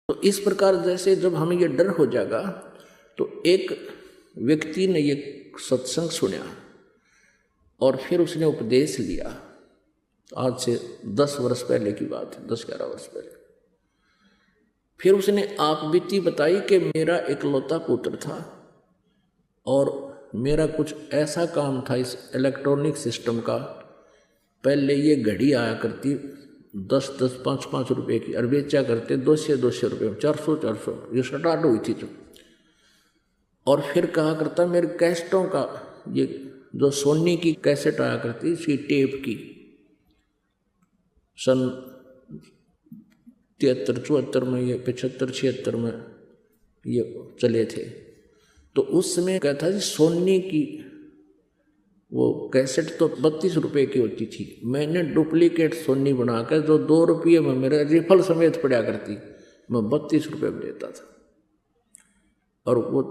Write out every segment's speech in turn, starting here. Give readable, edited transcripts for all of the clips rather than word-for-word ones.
तो इस प्रकार जैसे जब हमें ये डर हो जाएगा, तो एक व्यक्ति ने ये सत्संग सुना और फिर उसने उपदेश लिया। आज से 10 वर्ष पहले की बात है, 10-11 वर्ष पहले। फिर उसने आप बीती बताई कि मेरा इकलौता पुत्र था और मेरा कुछ ऐसा काम था इस इलेक्ट्रॉनिक सिस्टम का। पहले ये घड़ी आया करती 10-10, 5-5 रुपये की, और बेचा करते 200-200 रुपये में, 400-400, ये स्टार्ट हुई थी जो। और फिर कहा करता मेरे कैसेटों का, ये जो सोनी की कैसेट आया करती इसकी टेप की, सन 73-74 में, ये 75-76 में ये चले थे। तो उस समय कहता जी सोनी की वो कैसेट तो 32 रुपये की होती थी, मैंने डुप्लीकेट सोनी बनाकर जो 2 रुपये में मेरे रिफल समेत पड़ा करती, मैं 32 रुपये में देता था। और वो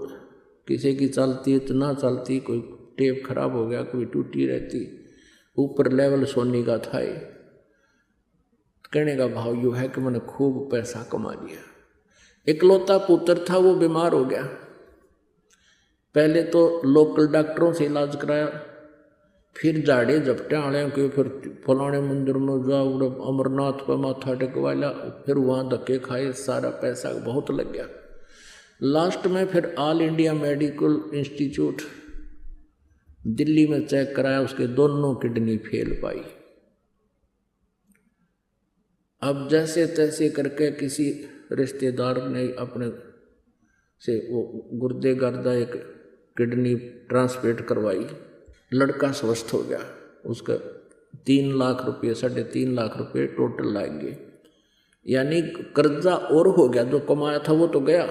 किसी की चलती इतना चलती, कोई टेप खराब हो गया, कोई टूटी रहती, ऊपर लेवल सोनी का था। कहने का भाव यूँ है कि मैंने खूब पैसा कमा लिया। इकलौता पुत्र था, वो बीमार हो गया। पहले तो लोकल डॉक्टरों से इलाज कराया, फिर झाड़े झपटे आने के, फिर फलाने मंदिर में जाओ, अमरनाथ पर माथा टेकवाया, फिर वहाँ धक्के खाए, सारा पैसा बहुत लग गया। लास्ट में फिर all India medical institute Delhi में चेक कराया, उसके दोनों किडनी फेल पाई। अब जैसे तैसे करके किसी रिश्तेदार ने अपने से वो गुर्दे गर्दा एक किडनी ट्रांसप्लांट करवाई, लड़का स्वस्थ हो गया। उसका 3 लाख रुपये, 3.5 लाख रुपये टोटल लाएंगे, यानी कर्जा और हो गया, जो कमाया था वो तो गया।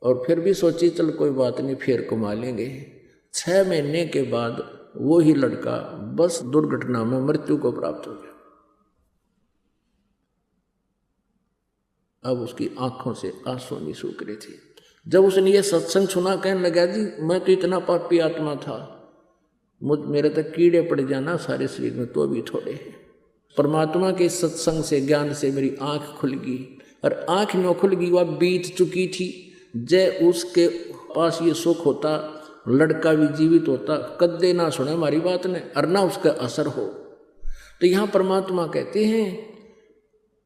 और फिर भी सोची चल कोई बात नहीं, फिर कमा लेंगे। 6 महीने के बाद वो ही लड़का बस दुर्घटना में मृत्यु को प्राप्त हो गया। अब उसकी आंखों से आंसू नहीं सूख रहे थे। जब उसने ये सत्संग सुना, कहने लगा जी मैं तो इतना पापी आत्मा था, मेरे तक कीड़े पड़ जाना सारे शरीर में, तो भी थोड़े हैं। परमात्मा के सत्संग से, ज्ञान से मेरी आंख खुल गई, और आंख न खुल गई, वह बीत चुकी थी। जय उसके पास ये सुख होता, लड़का भी जीवित होता, कदे ना सुने हमारी बात ने, और ना उसका असर हो। तो यहाँ परमात्मा कहते हैं,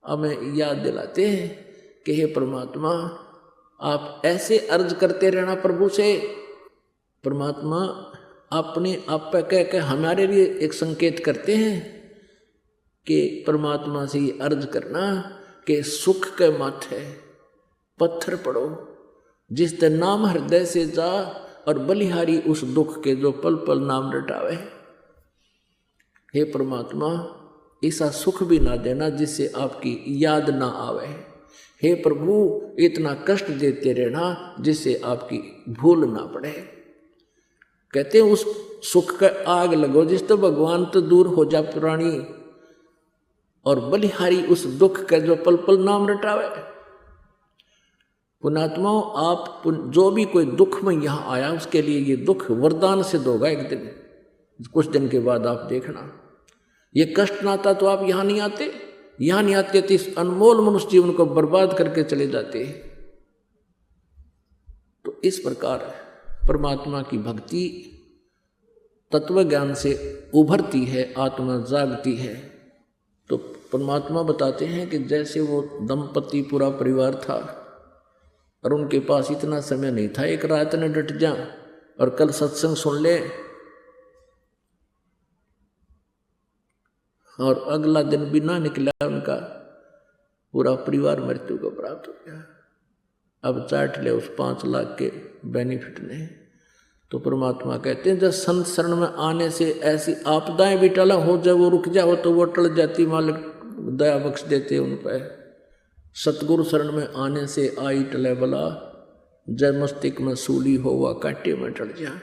हमें याद दिलाते हैं कि हे परमात्मा, आप ऐसे अर्ज करते रहना प्रभु से। परमात्मा अपने आप पे कह के हमारे लिए एक संकेत करते हैं कि परमात्मा से ये अर्ज करना कि सुख के माथे पत्थर पड़ो, जिस ते नाम हृदय से जा, और बलिहारी उस दुख के जो पल पल नाम रटावे। हे परमात्मा, ऐसा सुख भी ना देना जिससे आपकी याद ना आवे। हे प्रभु, इतना कष्ट देते रहना जिससे आपकी भूल ना पड़े। कहते हैं उस सुख का आग लगो जिस तो भगवान तो दूर हो जा प्राणी, और बलिहारी उस दुख का जो पल पल नाम रटावे। पुण्यात्माओं, आप जो भी कोई दुख में यहाँ आया, उसके लिए ये दुख वरदान सिद्ध होगा एक दिन। कुछ दिन के बाद आप देखना, ये कष्ट ना आता तो आप यहाँ नहीं आते। यहाँ नहीं आते तो इस अनमोल मनुष्य जीवन को बर्बाद करके चले जाते। तो इस प्रकार परमात्मा की भक्ति तत्व ज्ञान से उभरती है, आत्मा जागती है। तो परमात्मा बताते हैं कि जैसे वो दंपति पूरा परिवार था, और उनके पास इतना समय नहीं था एक रात ने डट जा और कल सत्संग सुन ले, और अगला दिन भी ना निकला, उनका पूरा परिवार मृत्यु को प्राप्त हो गया। अब चाट ले उस 5 लाख के बेनिफिट ने। तो परमात्मा कहते हैं जब संत शरण में आने से ऐसी आपदाएं भी टला हो, जब वो रुक जाओ तो वो टल जाती, मालिक दया बख्श देते उन पर। सतगुरु शरण में आने से आई टले बला, जय मस्तिष्क में सूली हो वह कांटे में टल जा।